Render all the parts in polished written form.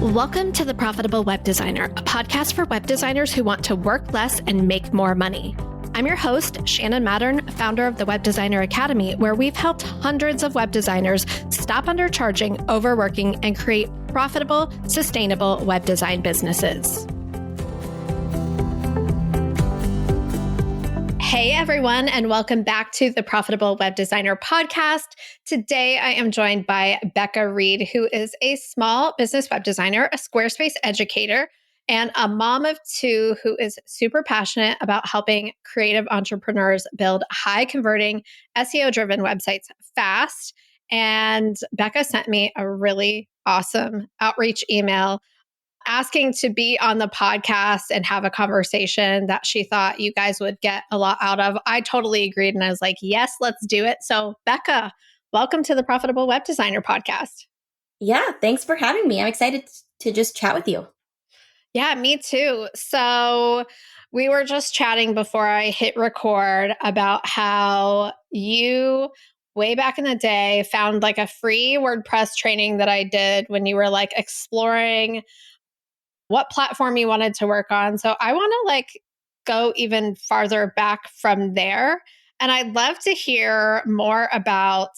Welcome to The Profitable Web Designer, a podcast for web designers who want to work less and make more money. I'm your host, Shannon Mattern, founder of the Web Designer Academy, where we've helped hundreds of web designers stop undercharging, overworking, and create profitable, sustainable web design businesses. Hey everyone, and welcome back to the Profitable Web Designer podcast. Today I am joined by Bekah Reed, who is a small business web designer, a Squarespace educator, and a mom of two who is super passionate about helping creative entrepreneurs build high converting, SEO driven websites fast. And Bekah sent me a really awesome outreach email asking to be on the podcast and have a conversation that she thought you guys would get a lot out of. I totally agreed. And I was like, yes, let's do it. So Bekah, welcome to the Profitable Web Designer podcast. Yeah, thanks for having me. I'm excited to just chat with you. Yeah, me too. So we were just chatting before I hit record about how you, way back in the day, found like a free WordPress training that I did when you were like exploring what platform you wanted to work on. So I want to go even farther back from there. And I'd love to hear more about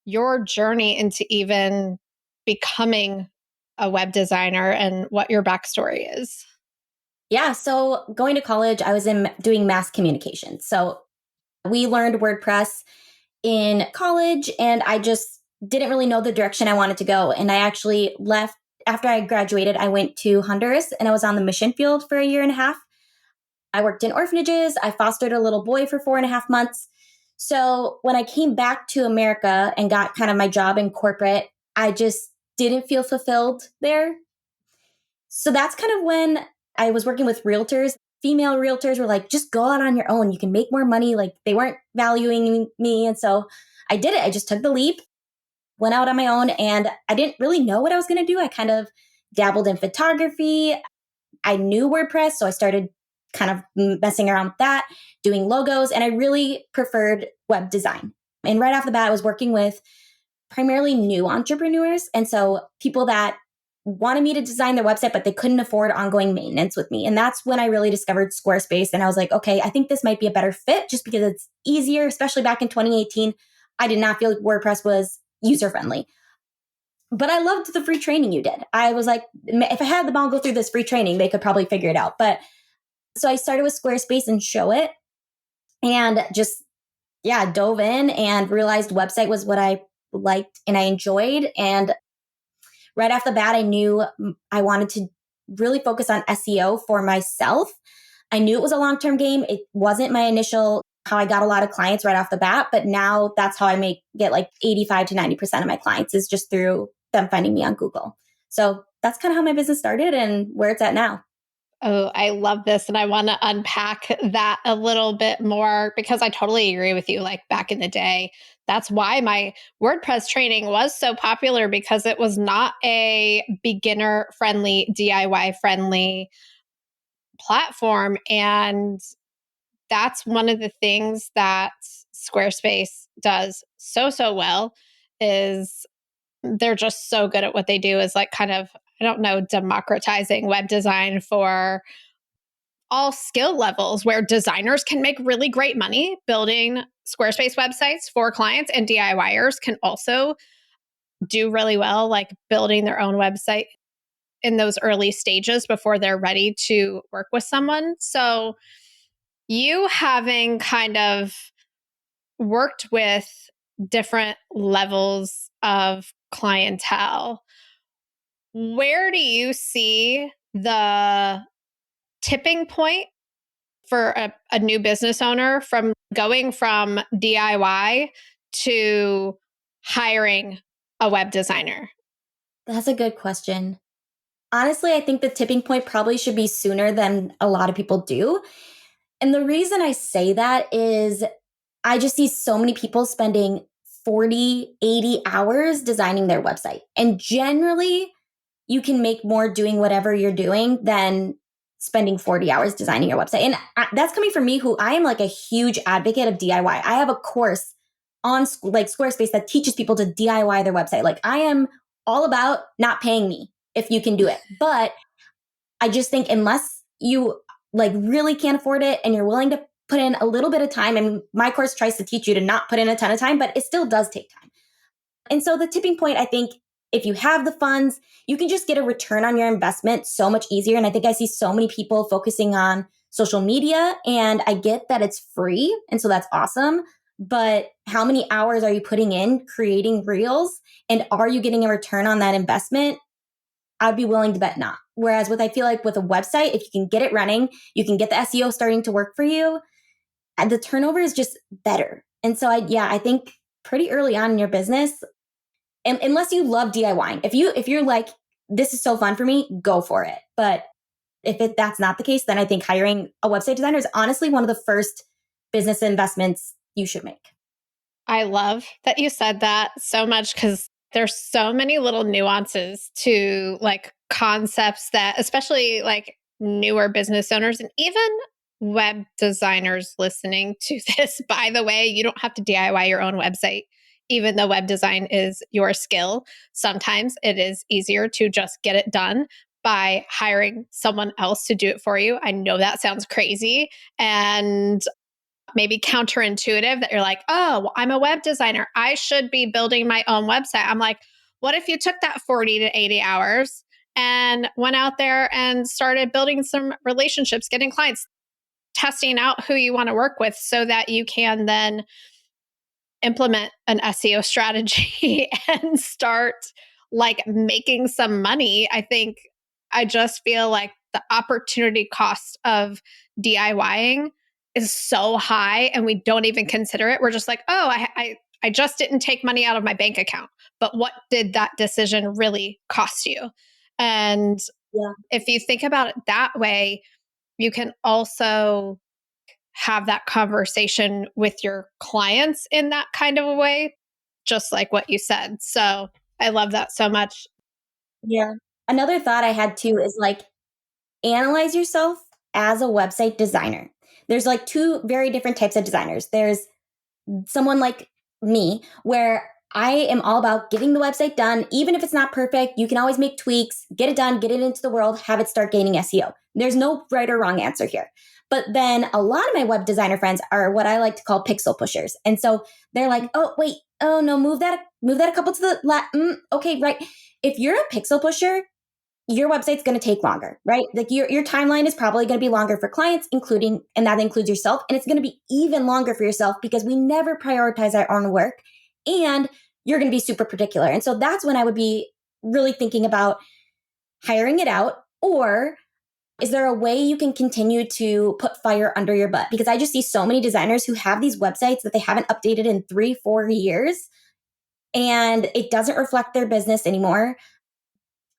your journey into even becoming a web designer and what your backstory is. Yeah, so going to college, I was doing mass communication. So we learned WordPress in college, and I just didn't really know the direction I wanted to go. And I actually left after I graduated. I went to Honduras and I was on the mission field for a year and a half. I worked in orphanages. I fostered a little boy for 4.5 months. So when I came back to America and got kind of my job in corporate, I just didn't feel fulfilled there. So that's kind of when I was working with realtors. Female realtors were like, just go out on your own. You can make more money. Like they weren't valuing me. And so I did it. I just took the leap, went out on my own, and I didn't really know what I was going to do. I kind of dabbled in photography. I knew WordPress, so I started kind of messing around with that, doing logos, and I really preferred web design. And right off the bat, I was working with primarily new entrepreneurs. And so people that wanted me to design their website, but they couldn't afford ongoing maintenance with me. And that's when I really discovered Squarespace. And I was like, okay, I think this might be a better fit just because it's easier, especially back in 2018. I did not feel like WordPress was user-friendly. But I loved the free training you did. I was like, if I had them all go through this free training, they could probably figure it out. But so I started with Squarespace and Show It and just, dove in and realized website was what I liked and I enjoyed. And right off the bat, I knew I wanted to really focus on SEO for myself. I knew it was a long-term game. It wasn't my initial how I got a lot of clients right off the bat, but now that's how I get like 85 to 90% of my clients is just through them finding me on Google. So that's kind of how my business started and where it's at now. Oh, I love this. And I want to unpack that a little bit more because I totally agree with you. Like back in the day, that's why my WordPress training was so popular because it was not a beginner friendly, DIY friendly platform. And that's one of the things that Squarespace does so well is they're just so good at what they do is like kind of, I don't know, democratizing web design for all skill levels where designers can make really great money building Squarespace websites for clients and DIYers can also do really well, like building their own website in those early stages before they're ready to work with someone. So you having kind of worked with different levels of clientele, where do you see the tipping point for a new business owner from going from DIY to hiring a web designer? That's a good question. Honestly, I think the tipping point probably should be sooner than a lot of people do. And the reason I say that is I just see so many people spending 40, 80 hours designing their website. And generally, you can make more doing whatever you're doing than spending 40 hours designing your website. And that's coming from me, who I am like a huge advocate of DIY. I have a course on like Squarespace that teaches people to DIY their website. Like I am all about not paying me. if you can do it. But I just think unless you like really can't afford it and you're willing to put in a little bit of time, and my course tries to teach you to not put in a ton of time, but it still does take time. And so the tipping point, I think, if you have the funds, you can just get a return on your investment so much easier. And I think I see so many people focusing on social media, and I get that it's free. And so that's awesome. But how many hours are you putting in creating reels? And are you getting a return on that investment? I'd be willing to bet not. Whereas I feel like with a website, if you can get it running, you can get the SEO starting to work for you, and the turnover is just better. And so I think pretty early on in your business, and unless you love DIYing, if you're like, this is so fun for me, go for it. But if that's not the case, then I think hiring a website designer is honestly one of the first business investments you should make. I love that you said that so much because there's so many little nuances to like concepts that, especially like newer business owners and even web designers listening to this. By the way, you don't have to DIY your own website, even though web design is your skill. Sometimes it is easier to just get it done by hiring someone else to do it for you. I know that sounds crazy. And maybe counterintuitive that you're like, oh, well, I'm a web designer. I should be building my own website. I'm like, what if you took that 40 to 80 hours and went out there and started building some relationships, getting clients, testing out who you want to work with so that you can then implement an SEO strategy and start like making some money? I think I just feel like the opportunity cost of DIYing is so high and we don't even consider it. We're just like, oh, I just didn't take money out of my bank account. But what did that decision really cost you? And Yeah. if you think about it that way, you can also have that conversation with your clients in that kind of a way, just like what you said. So I love that so much. Yeah. Another thought I had too is like, analyze yourself as a website designer. There's like two very different types of designers. There's someone like me, where I am all about getting the website done. Even if it's not perfect, you can always make tweaks, get it done, get it into the world, have it start gaining SEO. There's no right or wrong answer here. But then a lot of my web designer friends are what I like to call pixel pushers. And so they're like, oh, wait, oh no, move that a couple to the left. Okay, right. If you're a pixel pusher, your website's going to take longer, right? Like your timeline is probably going to be longer for clients, and that includes yourself. And it's going to be even longer for yourself because we never prioritize our own work, and you're going to be super particular. And so that's when I would be really thinking about hiring it out, or is there a way you can continue to put fire under your butt? Because I just see so many designers who have these websites that they haven't updated in 3-4 years, and it doesn't reflect their business anymore.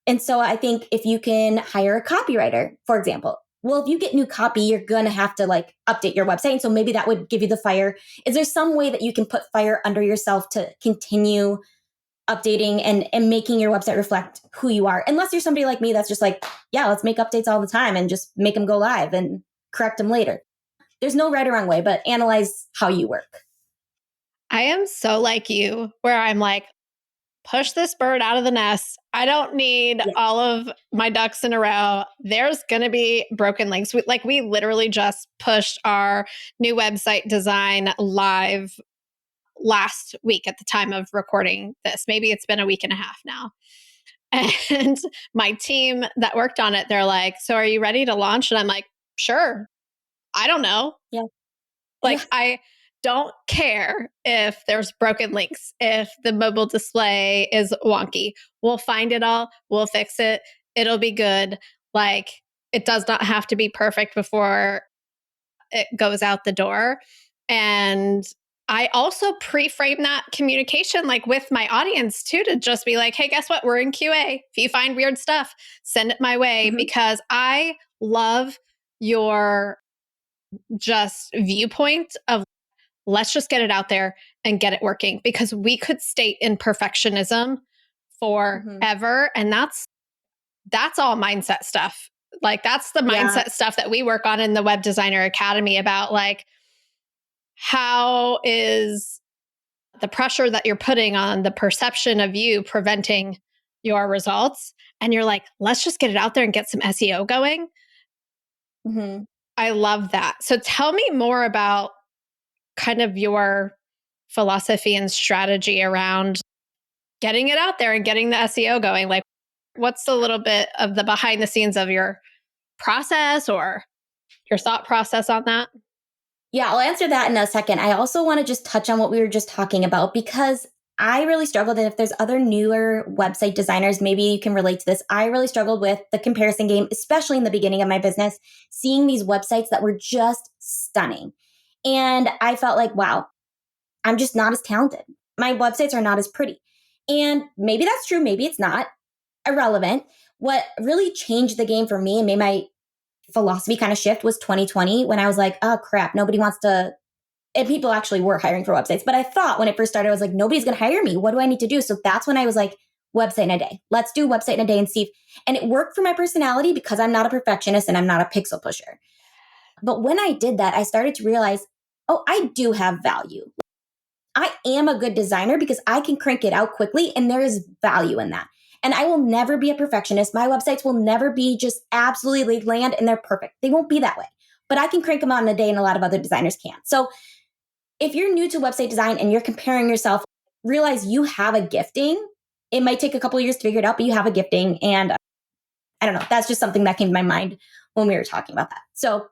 And so I think if you can hire a copywriter, for example, well, if you get new copy, you're going to have to like update your website. And so maybe that would give you the fire. Is there some way that you can put fire under yourself to continue updating and making your website reflect who you are? Unless you're somebody like me that's just like, yeah, let's make updates all the time and just make them go live and correct them later. There's no right or wrong way, but analyze how you work. I am so like you, where I'm like, push this bird out of the nest. I don't need Yeah. all of my ducks in a row. There's going to be broken links. We literally just pushed our new website design live last week at the time of recording this. Maybe it's been a week and a half now. And my team that worked on it, they're like, so are you ready to launch? And I'm like, sure. I don't know. Yeah. Like, Yeah. I don't care if there's broken links, if the mobile display is wonky. We'll find it all. We'll fix it. It'll be good. Like, it does not have to be perfect before it goes out the door. And I also pre-frame that communication like with my audience too, to just be like, hey, guess what? We're in QA. If you find weird stuff, send it my way, Mhm. because I love your just viewpoint of let's just get it out there and get it working, because we could state in perfectionism Mhm. forever. And that's all mindset stuff. Like, that's the Yeah. mindset stuff that we work on in the Web Designer Academy about, like, how is the pressure that you're putting on the perception of you preventing your results and you're like, let's just get it out there and get some SEO going. Mm-hmm. I love that. So tell me more about kind of your philosophy and strategy around getting it out there and getting the SEO going. Like, what's a little bit of the behind the scenes of your process or your thought process on that? Yeah, I'll answer that in a second. I also want to just touch on what we were just talking about because I really struggled. And if there's other newer website designers, maybe you can relate to this. I really struggled with the comparison game, especially in the beginning of my business, seeing these websites that were just stunning. And I felt like, wow, I'm just not as talented. My websites are not as pretty. And maybe that's true. Maybe it's not. Irrelevant. What really changed the game for me and made my philosophy kind of shift was 2020 when I was like, oh crap, nobody wants to. And people actually were hiring for websites. But I thought when it first started, I was like, nobody's going to hire me. What do I need to do? So that's when I was like, website in a day. Let's do website in a day and see. And it worked for my personality because I'm not a perfectionist and I'm not a pixel pusher. But when I did that, I started to realize, oh, I do have value. I am a good designer because I can crank it out quickly and there is value in that. And I will never be a perfectionist. My websites will never be just absolutely land and they're perfect. They won't be that way. But I can crank them out in a day and a lot of other designers can't. So if you're new to website design and you're comparing yourself, realize you have a gifting. It might take a couple of years to figure it out, but you have a gifting. And I don't know, that's just something that came to my mind when we were talking about that. So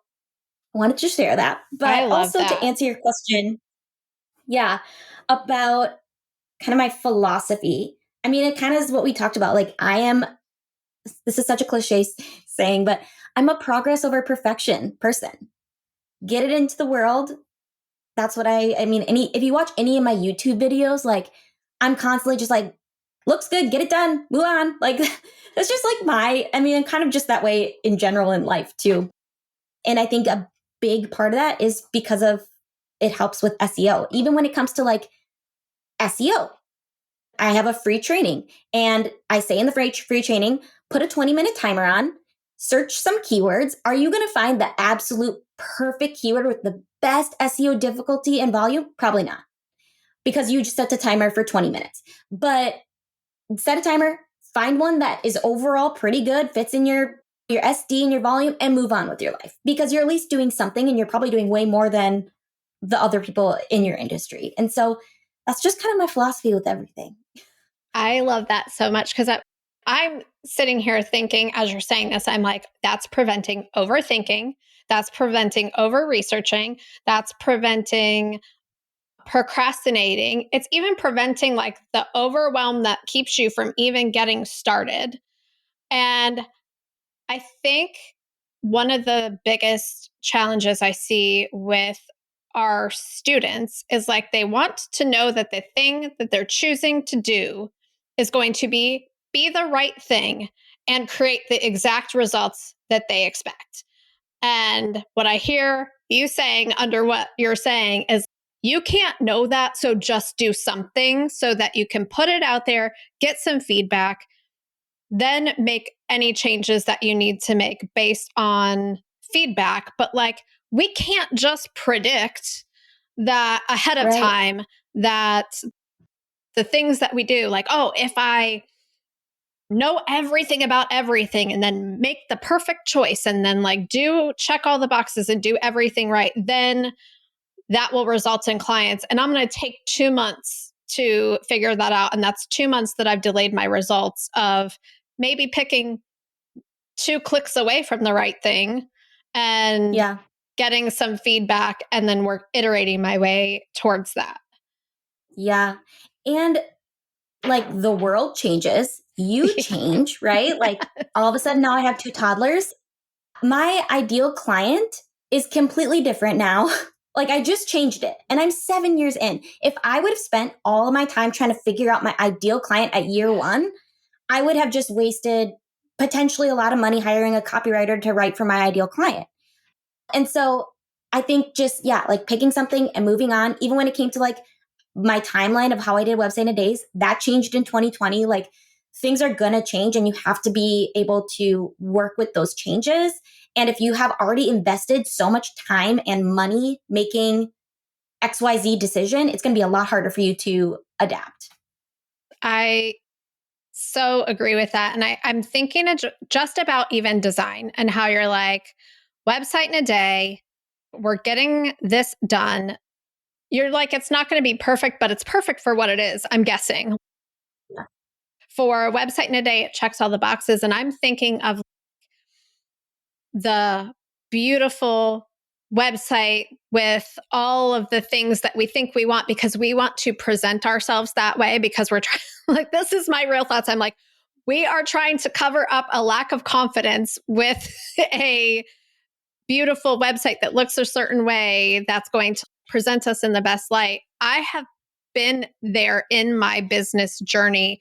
I wanted to share that. I But love also to that. answer your question, yeah, about kind of my philosophy. I mean, it kind of is what we talked about. Like, this is such a cliche saying, but I'm a progress over perfection person. Get it into the world. That's what I mean, if you watch any of my YouTube videos, like, I'm constantly just like, looks good, get it done, move on. Like, that's just like I'm kind of just that way in general in life too. And I think a big part of that is because of it helps with SEO. Even when it comes to like SEO, I have a free training and I say in the free training, put a 20-minute timer on, search some keywords. Are you going to find the absolute perfect keyword with the best SEO difficulty and volume? Probably not, because you just set the timer for 20 minutes. But set a timer, find one that is overall pretty good, fits in your SD and your volume, and move on with your life, because you're at least doing something and you're probably doing way more than the other people in your industry. And so that's just kind of my philosophy with everything. I love that so much because I'm sitting here thinking, as you're saying this, I'm like, that's preventing overthinking. That's preventing over researching. That's preventing procrastinating. It's even preventing like the overwhelm that keeps you from even getting started. And I think one of the biggest challenges I see with our students is like they want to know that the thing that they're choosing to do is going to be the right thing and create the exact results that they expect. And what I hear you saying under what you're saying is you can't know that, so just do something so that you can put it out there, get some feedback, then make any changes that you need to make based on feedback. But like, we can't just predict that ahead of Right. time that the things that we do, like, oh, if I know everything about everything and then make the perfect choice and then like do check all the boxes and do everything right, then that will result in clients. And I'm going to take 2 months to figure that out. And that's 2 months that I've delayed my results of maybe picking 2 clicks away from the right thing and Yeah. getting some feedback and then work iterating my way towards that. Yeah. And like the world changes, you change, right? Like all of a sudden now I have two toddlers. My ideal client is completely different now. Like I just changed it and I'm 7 years in. If I would have spent all of my time trying to figure out my ideal client at year one, I would have just wasted potentially a lot of money hiring a copywriter to write for my ideal client. And so I think just, yeah, like picking something and moving on, even when it came to like my timeline of how I did website in a days, that changed in 2020. Like things are going to change and you have to be able to work with those changes. And if you have already invested so much time and money making XYZ decision, it's going to be a lot harder for you to adapt. I so agree with that. And I'm thinking just about even design and how you're like, website in a day, we're getting this done. You're like, it's not going to be perfect, but it's perfect for what it is, I'm guessing. Yeah. For a website in a day, it checks all the boxes. And I'm thinking of the beautiful website with all of the things that we think we want because we want to present ourselves that way because we're trying, like, this is my real thoughts. I'm like, we are trying to cover up a lack of confidence with a beautiful website that looks a certain way that's going to present us in the best light. I have been there in my business journey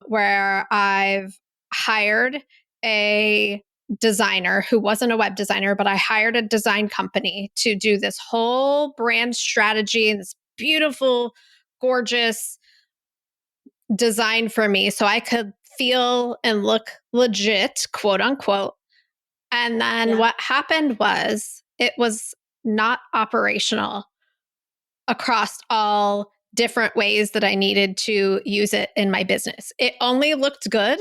where I've hired a designer who wasn't a web designer, but I hired a design company to do this whole brand strategy and this beautiful, gorgeous design for me so I could feel and look legit, quote unquote. And then Yeah. what happened was it was not operational across all different ways that I needed to use it in my business. It only looked good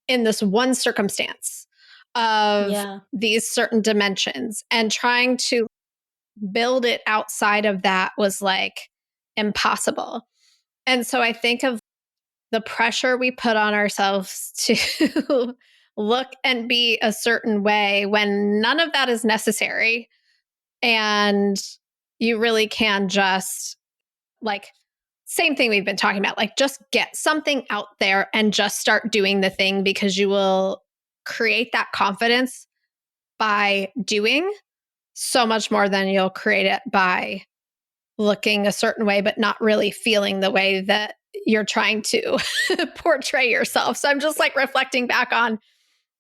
in this one circumstance of Yeah. these certain dimensions, and trying to build it outside of that was like impossible. And so I think of the pressure we put on ourselves to look and be a certain way when none of that is necessary. And you really can just, like, same thing we've been talking about, like, just get something out there and just start doing the thing because you will create that confidence by doing so much more than you'll create it by looking a certain way, but not really feeling the way that you're trying to portray yourself. So I'm just like reflecting back on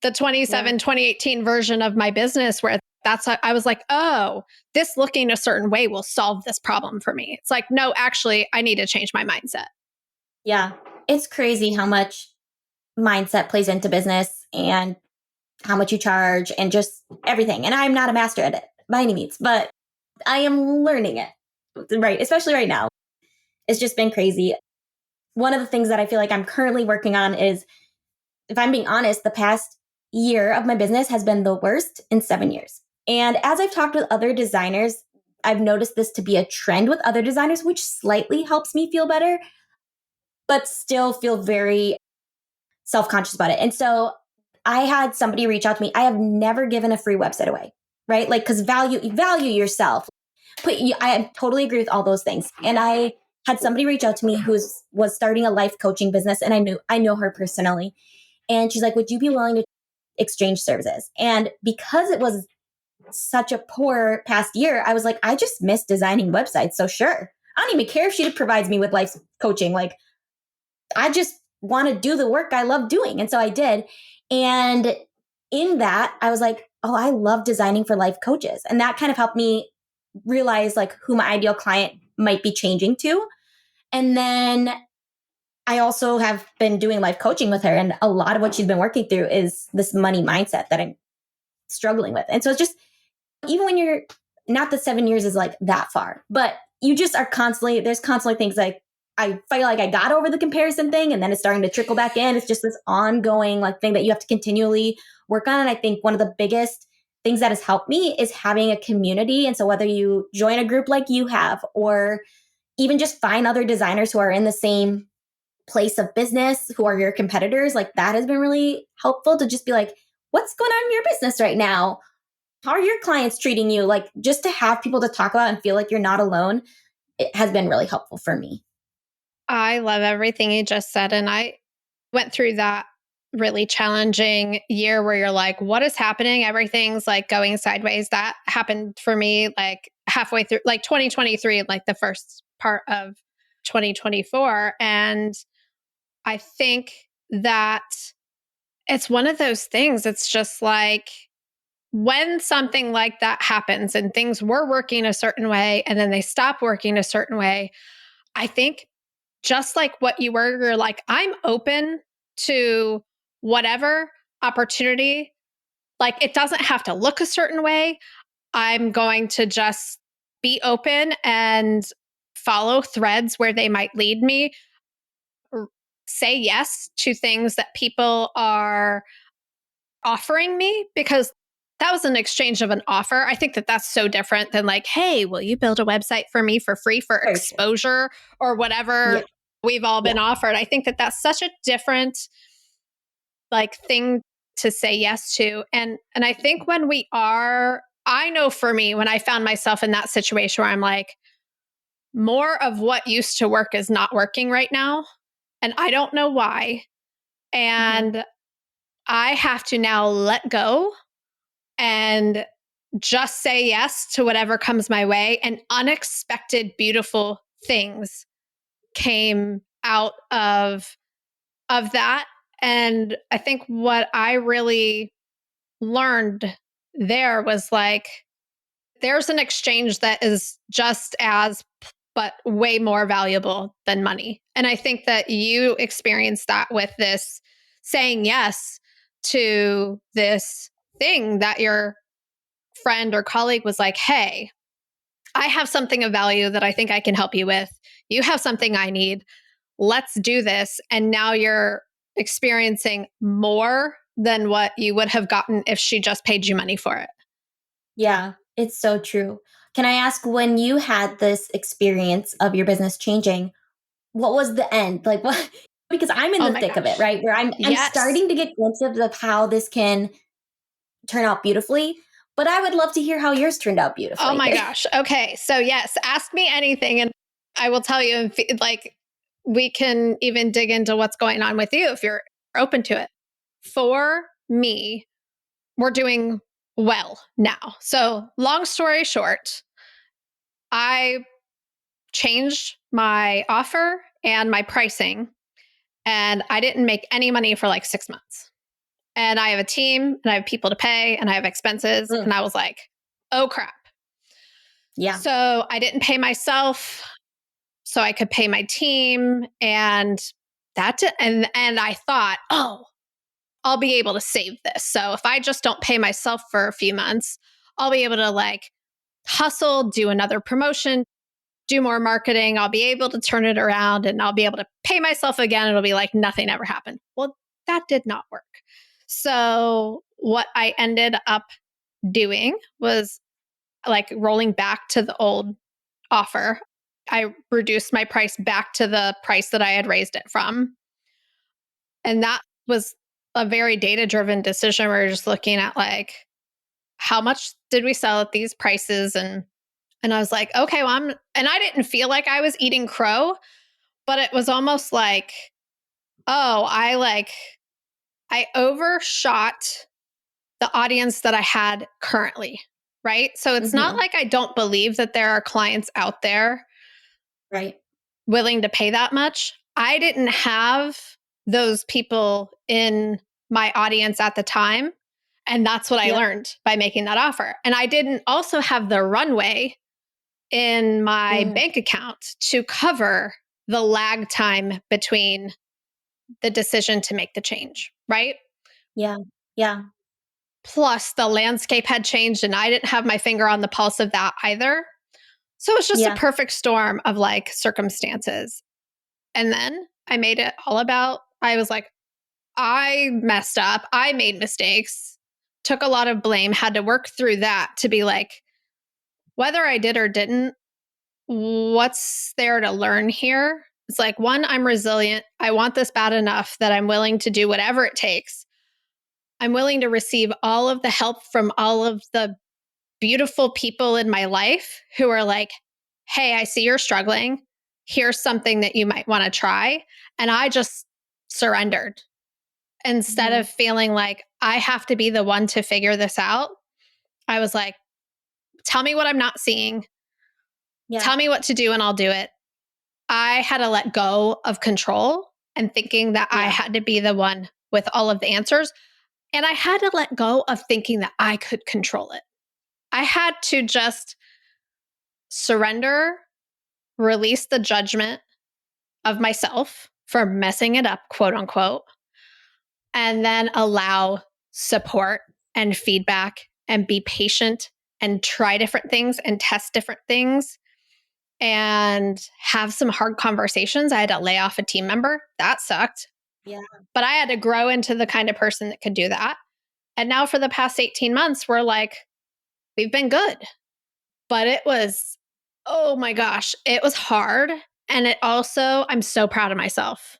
the Yeah. 2018 version of my business where I was like, oh, this looking a certain way will solve this problem for me. It's like, no, actually, I need to change my mindset. Yeah. It's crazy how much mindset plays into business and how much you charge and just everything. And I'm not a master at it by any means, but I am learning it. Right. Especially right now. It's just been crazy. One of the things that I feel like I'm currently working on is, if I'm being honest, the past year of my business has been the worst in 7 years. And as I've talked with other designers, I've noticed this to be a trend with other designers, which slightly helps me feel better, but still feel very self conscious about it. And so I had somebody reach out to me. I have never given a free website away, right? Like, because value yourself. I totally agree with all those things. And I had somebody reach out to me who was starting a life coaching business, and I know her personally. And she's like, "Would you be willing to exchange services?" And because it was such a poor past year, I was like, I just miss designing websites. So sure. I don't even care if she provides me with life coaching. Like, I just want to do the work I love doing. And so I did. And in that, I was like, oh, I love designing for life coaches. And that kind of helped me realize like who my ideal client might be changing to. And then I also have been doing life coaching with her. And a lot of what she's been working through is this money mindset that I'm struggling with. And so it's just, even when you're not, the 7 years is like that far, but you just are there's constantly things like, I feel like I got over the comparison thing and then it's starting to trickle back in. It's just this ongoing like thing that you have to continually work on. And I think one of the biggest things that has helped me is having a community. And so whether you join a group like you have, or even just find other designers who are in the same place of business, who are your competitors, like that has been really helpful to just be like, what's going on in your business right now? How are your clients treating you? Like, just to have people to talk about and feel like you're not alone, it has been really helpful for me. I love everything you just said. And I went through that really challenging year where you're like, what is happening? Everything's like going sideways. That happened for me like halfway through, like 2023, and like the first part of 2024. And I think that it's one of those things. It's just like when something like that happens and things were working a certain way and then they stop working a certain way, I think just like what you're like, I'm open to whatever opportunity. Like, it doesn't have to look a certain way. I'm going to just be open and follow threads where they might lead me. say yes to things that people are offering me, because that was an exchange of an offer. I think that that's so different than like, hey, will you build a website for me for free for Very true. exposure or whatever Yeah. we've all Yeah. been offered. I think that that's such a different like thing to say yes to. And I think when we are, I know for me, when I found myself in that situation where I'm like, more of what used to work is not working right now. And I don't know why. Hmm. And I have to now let go and just say yes to whatever comes my way. And unexpected, beautiful things came out of that. And I think what I really learned there was like, there's an exchange that is just as, but way more valuable than money. And I think that you experienced that with this saying yes to this thing that your friend or colleague was like, hey, I have something of value that I think I can help you with. You have something I need. Let's do this. And now you're experiencing more than what you would have gotten if she just paid you money for it. Yeah, it's so true. Can I ask, when you had this experience of your business changing, what was the end? Like what because I'm in Oh the my thick of it, gosh. right? Where I'm Yes. starting to get glimpses of how this can turn out beautifully, but I would love to hear how yours turned out Oh beautifully. my gosh. Okay. So, yes, ask me anything and I will tell you. Like, we can even dig into what's going on with you if you're open to it. For me, we're doing well now. So, long story short, I changed my offer and my pricing, and I didn't make any money for like 6 months. And I have a team and I have people to pay and I have expenses. Mm, And I was like, oh crap. yeah. So I didn't pay myself so I could pay my team. And I thought, oh, I'll be able to save this. So if I just don't pay myself for a few months, I'll be able to like hustle, do another promotion, do more marketing. I'll be able to turn it around and I'll be able to pay myself again. It'll be like nothing ever happened. Well, that did not work. So what I ended up doing was like rolling back to the old offer. I reduced my price back to the price that I had raised it from. And that was a very data driven decision. We are just looking at like, how much did we sell at these prices? And I was like, okay, well, and I didn't feel like I was eating crow, but it was almost like, oh, I overshot the audience that I had currently. Right. So it's not Hmm. like I don't believe that there are clients out there Right. willing to pay that much. I didn't have those people in my audience at the time. And that's what I Yeah. learned by making that offer. And I didn't also have the runway in my Mm, bank account to cover the lag time between the decision to make the change, right? yeah. Yeah. Plus, the landscape had changed and I didn't have my finger on the pulse of that either. So it was just a Yeah. perfect storm of like circumstances. And then I made it all about, I was like, I messed up. I made mistakes, took a lot of blame, had to work through that to be like, whether I did or didn't, what's there to learn here? It's like, one, I'm resilient. I want this bad enough that I'm willing to do whatever it takes. I'm willing to receive all of the help from all of the beautiful people in my life who are like, hey, I see you're struggling. Here's something that you might want to try. And I just surrendered instead Hmm. of feeling like I have to be the one to figure this out. I was like, tell me what I'm not seeing. Yeah. Tell me what to do and I'll do it. I had to let go of control and thinking that I Yeah. had to be the one with all of the answers. And I had to let go of thinking that I could control it. I had to just surrender, release the judgment of myself for messing it up, quote unquote, and then allow support and feedback and be patient and try different things and test different things and have some hard conversations. I had to lay off a team member. That sucked. Yeah. But I had to grow into the kind of person that could do that. And now for the past 18 months, we're like, we've been good. But it was, oh my gosh, it was hard. And it also, I'm so proud of myself.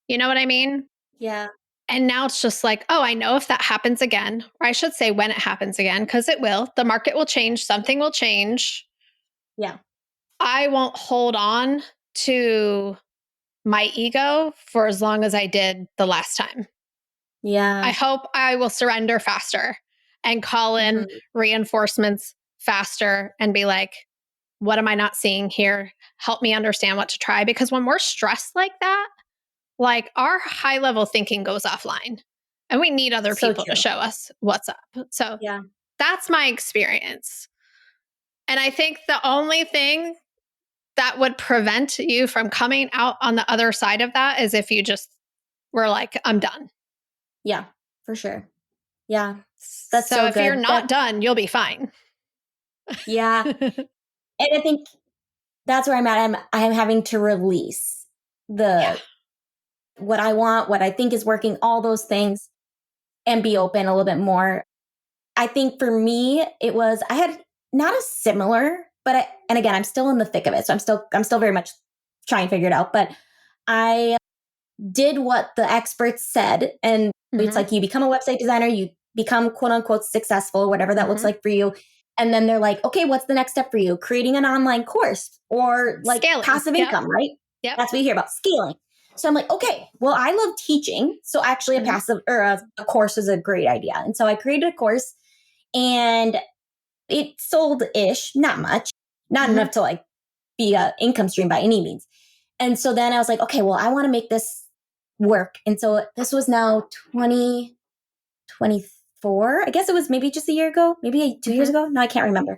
You know what I mean? Yeah. And now it's just like, oh, I know if that happens again, or I should say when it happens again, because it will, the market will change, something will change. Yeah. I won't hold on to my ego for as long as I did the last time. I Yeah. hope I will surrender faster and call in Mhm. reinforcements faster and be like, what am I not seeing here? Help me understand what to try. Because when we're stressed like that, like our high level thinking goes offline and we need other So people to true. show us what's up. So Yeah. that's my experience. And I think the only thing that would prevent you from coming out on the other side of that is if you just were like, I'm done. Yeah. For sure. Yeah. That's So so if you're good. not done, you'll be fine. Yeah. And I think that's where I'm at. I'm having to release Yeah. the what I want, what I think is working, all those things, and be open a little bit more. I think for me, it was I had not a similar, but and again, I'm still in the thick of it. So I'm still very much trying to figure it out. But I did what the experts said. And it's Hmm. like you become a website designer, you become quote unquote successful, whatever that looks Hmm. like for you. And then they're like, okay, what's the next step for you? Creating an online course or like Scaling. passive Yep. income, right? Yep. That's what you hear about scaling. So I'm like, okay, well, I love teaching. So actually, a Hmm. passive or a course is a great idea. And so I created a course and it sold ish, not much, not Hmm. enough to like be a income stream by any means. And so then I was like, okay, well, I want to make this work. And so this was now 2024. I guess it was maybe just a year ago, maybe 2 years Hmm. ago. No, I can't remember.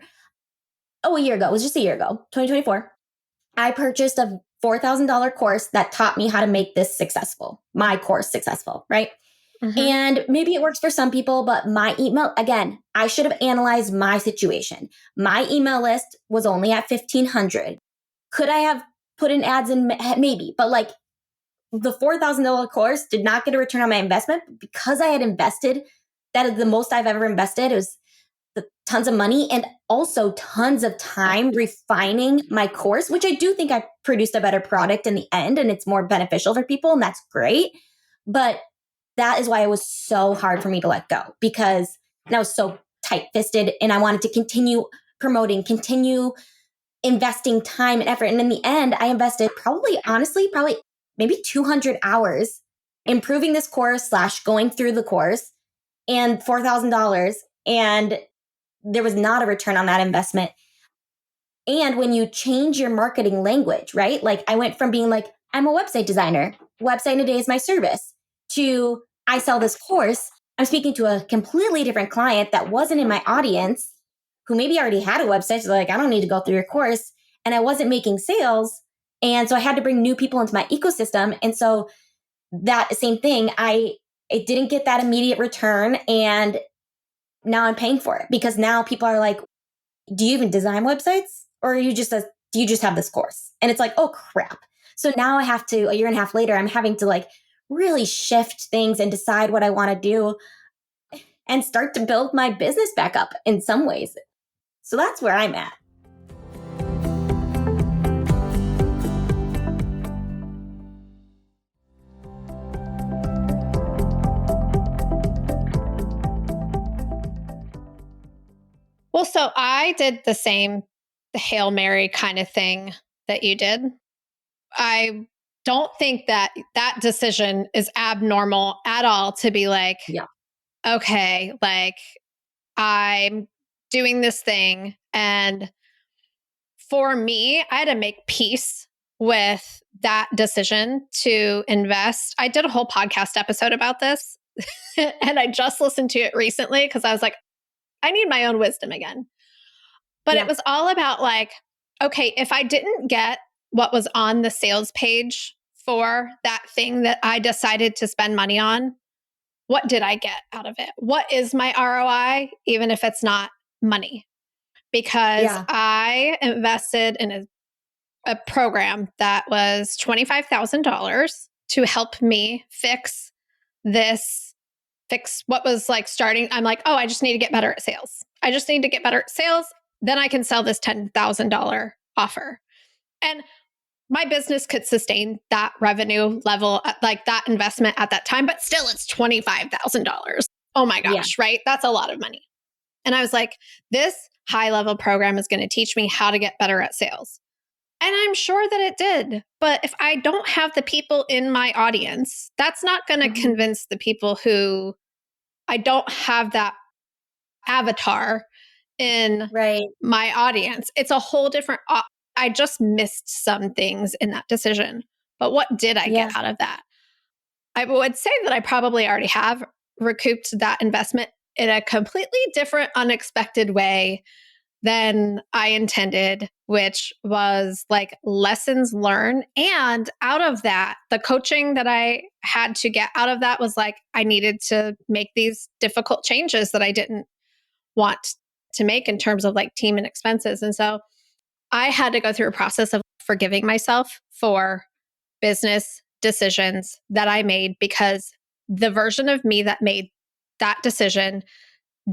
Oh, a year ago. It was just a year ago, 2024. I purchased a $4,000 course that taught me how to make this successful, my course successful, right? Hmm. And maybe it works for some people, but my email, again, I should have analyzed my situation. My email list was only at 1,500. Could I have put in ads in? Maybe, but like the $4,000 course did not get a return on my investment because I had invested. That is the most I've ever invested. It was tons of money and also tons of time refining my course, which I do think I produced a better product in the end and it's more beneficial for people. And that's great. But that is why it was so hard for me to let go because I was so tight fisted and I wanted to continue promoting, continue investing time and effort. And in the end, I invested probably, honestly, probably maybe 200 hours improving this course / going through the course and $4,000. And there was not a return on that investment. And when you change your marketing language, right? Like I went from being like, I'm a website designer, website in a day is my service, to I sell this course. I'm speaking to a completely different client that wasn't in my audience, who maybe already had a website. So like, I don't need to go through your course. And I wasn't making sales. And so I had to bring new people into my ecosystem. And so that same thing, it didn't get that immediate return. And now I'm paying for it because now people are like, do you even design websites or are you just do you just have this course? And it's like, oh crap. So now I have to, a year and a half later, I'm having to like really shift things and decide what I want to do and start to build my business back up in some ways. So that's where I'm at. Well, so I did the same Hail Mary kind of thing that you did. I don't think that that decision is abnormal at all to be like, Yeah. okay, like I'm doing this thing. And for me, I had to make peace with that decision to invest. I did a whole podcast episode about this and I just listened to it recently because I was like, I need my own wisdom again. But it Yeah. was all about like, okay, if I didn't get what was on the sales page for that thing that I decided to spend money on, what did I get out of it? What is my ROI, even if it's not money? Because Yeah. I invested in a a program that was $25,000 to help me fix what was like starting. I'm like, oh, I just need to get better at sales. I just need to get better at sales. Then I can sell this $10,000 offer. And my business could sustain that revenue level, like that investment at that time, but still it's $25,000. Oh my Yeah. gosh, right? That's a lot of money. And I was like, this high level program is going to teach me how to get better at sales. And I'm sure that it did. But if I don't have the people in my audience, that's not going to Mhm. convince the people who I don't have that avatar in Right. my audience. It's a whole different. I just missed some things in that decision. But what did I get Yeah. out of that? I would say that I probably already have recouped that investment in a completely different, unexpected way than I intended, which was like lessons learned. And out of that, the coaching that I had to get out of that was like, I needed to make these difficult changes that I didn't want to make in terms of like team and expenses. And so I had to go through a process of forgiving myself for business decisions that I made because the version of me that made that decision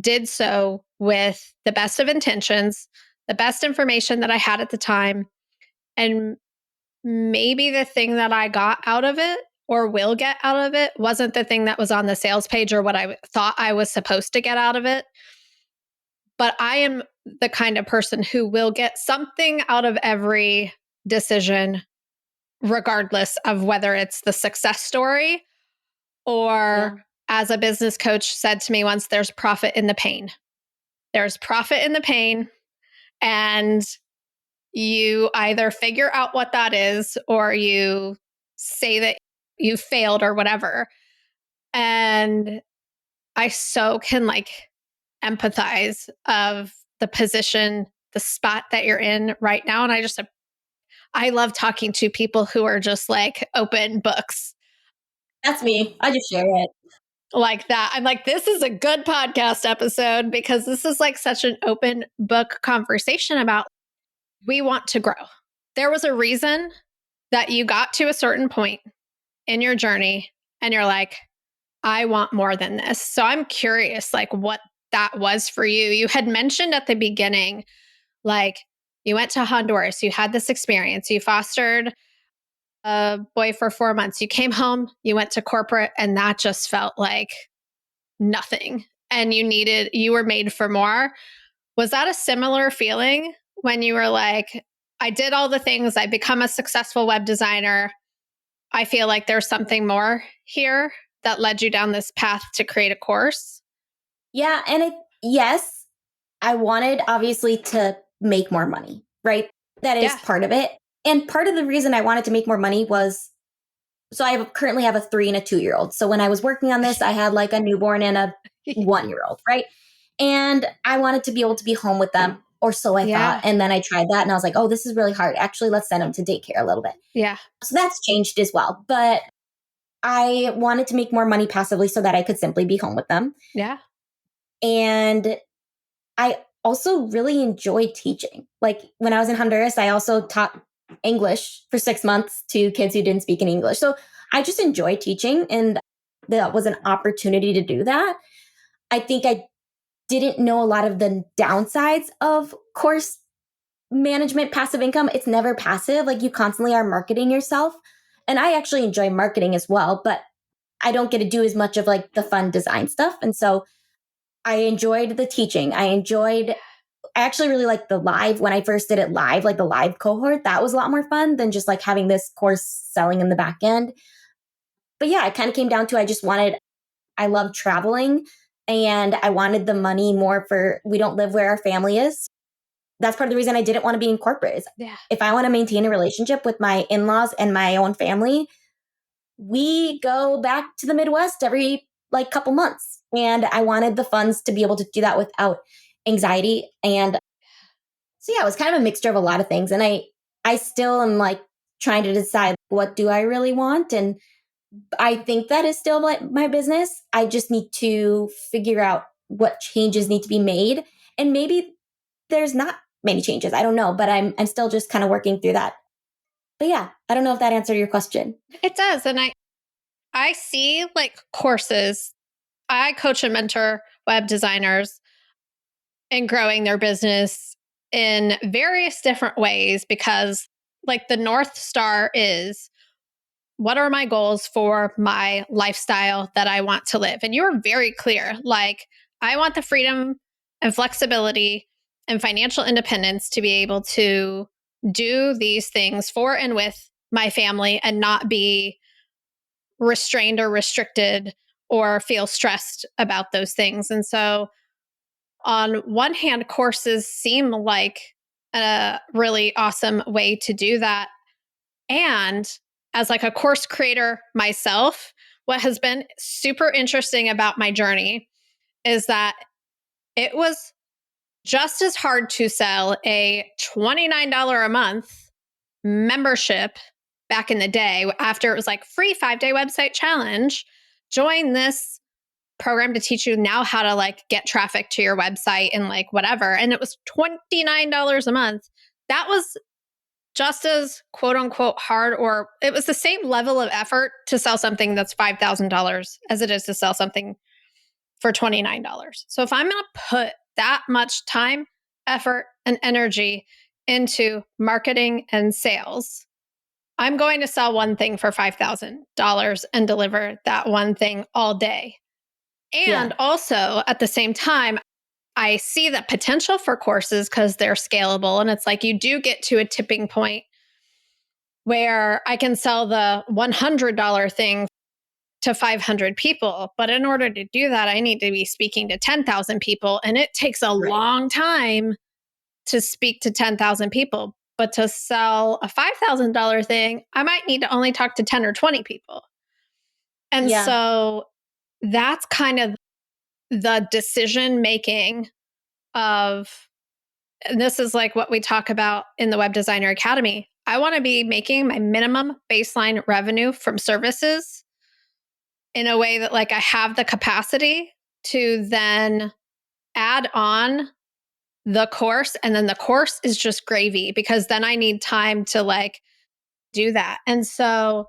did so with the best of intentions, the best information that I had at the time. And maybe the thing that I got out of it or will get out of it wasn't the thing that was on the sales page or what I thought I was supposed to get out of it. But I am the kind of person who will get something out of every decision, regardless of whether it's the success story or, Yeah. as a business coach said to me once, there's profit in the pain. There's profit in the pain. And you either figure out what that is or you say that you failed or whatever. And I so can like empathize of the position, the spot that you're in right now. And I love talking to people who are just like open books That's me. I just share it. like that. I'm like, this is a good podcast episode because this is like such an open book conversation about we want to grow. There was a reason that you got to a certain point in your journey and you're like, I want more than this. So I'm curious, like, what that was for you. You had mentioned at the beginning, like, you went to Honduras, you had this experience, you fostered a boy for 4 months, you came home, you went to corporate, and that just felt like nothing. And you were made for more. Was that a similar feeling when you were like, I did all the things, I become a successful web designer. I feel like there's something more here that led you down this path to create a course? Yeah. Yes, I wanted obviously to make more money, right? That is Yeah. part of it. And part of the reason I wanted to make more money was so currently have a 3 and a 2-year-old. So when I was working on this, I had like a newborn and a 1-year-old, right? And I wanted to be able to be home with them, or so I thought. Yeah. And then I tried that and I was like, oh, this is really hard. Actually, let's send them to daycare a little bit. Yeah. So that's changed as well. But I wanted to make more money passively so that I could simply be home with them. Yeah. And I also really enjoyed teaching. Like when I was in Honduras, I also taught English for 6 months to kids who didn't speak in English. So I just enjoyed teaching, and that was an opportunity to do that. I think I didn't know a lot of the downsides of course management, passive income. It's never passive. Like you constantly are marketing yourself. And I actually enjoy marketing as well, but I don't get to do as much of like the fun design stuff. And so I enjoyed the teaching. I actually really liked the live when I first did it live, like the live cohort. That was a lot more fun than just like having this course selling in the back end. But yeah, it kind of came down to I love traveling and I wanted the money more for, we don't live where our family is. That's part of the reason I didn't want to be in corporate. Is Yeah. if I want to maintain a relationship with my in laws and my own family, we go back to the Midwest every like couple months. And I wanted the funds to be able to do that without anxiety. And so yeah, it was kind of a mixture of a lot of things. And I still am like trying to decide what do I really want. And I think that is still my business. I just need to figure out what changes need to be made. And maybe there's not many changes. I don't know, but I'm still just kind of working through that. But yeah, I don't know if that answered your question. It does. And I see like courses. I coach and mentor web designers in growing their business in various different ways because like the North Star is what are my goals for my lifestyle that I want to live? And you are very clear. Like, I want the freedom and flexibility and financial independence to be able to do these things for and with my family and not be restrained or restricted or feel stressed about those things. And so, on one hand, courses seem like a really awesome way to do that. And as like a course creator myself, what has been super interesting about my journey is that it was just as hard to sell a $29 a month membership back in the day after it was like free 5-day website challenge. Join this program to teach you now how to like get traffic to your website and like whatever. And it was $29 a month. That was just as quote unquote hard, or it was the same level of effort to sell something that's $5,000 as it is to sell something for $29. So if I'm going to put that much time, effort, and energy into marketing and sales, I'm going to sell one thing for $5,000 and deliver that one thing all day. And Yeah. also at the same time, I see the potential for courses because they're scalable. And it's like you do get to a tipping point where I can sell the $100 thing to 500 people. But in order to do that, I need to be speaking to 10,000 people. And it takes a Right. long time to speak to 10,000 people. But to sell a $5,000 thing, I might need to only talk to 10 or 20 people. And Yeah. so that's kind of the decision making of, and this is like what we talk about in the Web Designer Academy. I want to be making my minimum baseline revenue from services in a way that like I have the capacity to then add on the course, and then the course is just gravy because then I need time to like do that. And so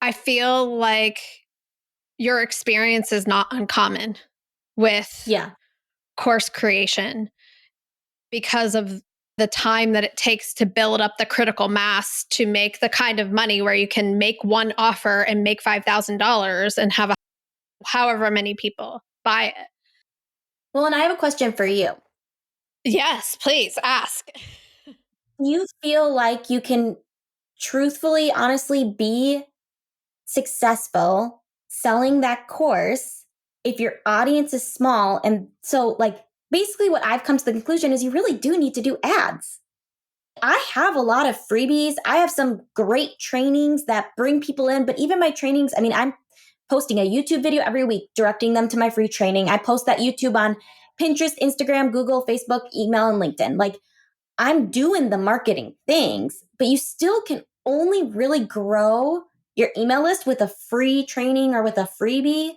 I feel like your experience is not uncommon with Yeah. course creation because of the time that it takes to build up the critical mass to make the kind of money where you can make one offer and make $5,000 and have however many people buy it. Well, and I have a question for you. Yes, please ask. Do you feel like you can truthfully, honestly be successful selling that course if your audience is small? And so, like, basically, what I've come to the conclusion is you really do need to do ads. I have a lot of freebies. I have some great trainings that bring people in, but even my trainings, I mean, I'm posting a YouTube video every week, directing them to my free training. I post that YouTube on Pinterest, Instagram, Google, Facebook, email, and LinkedIn. Like, I'm doing the marketing things, but you still can only really grow your email list with a free training or with a freebie.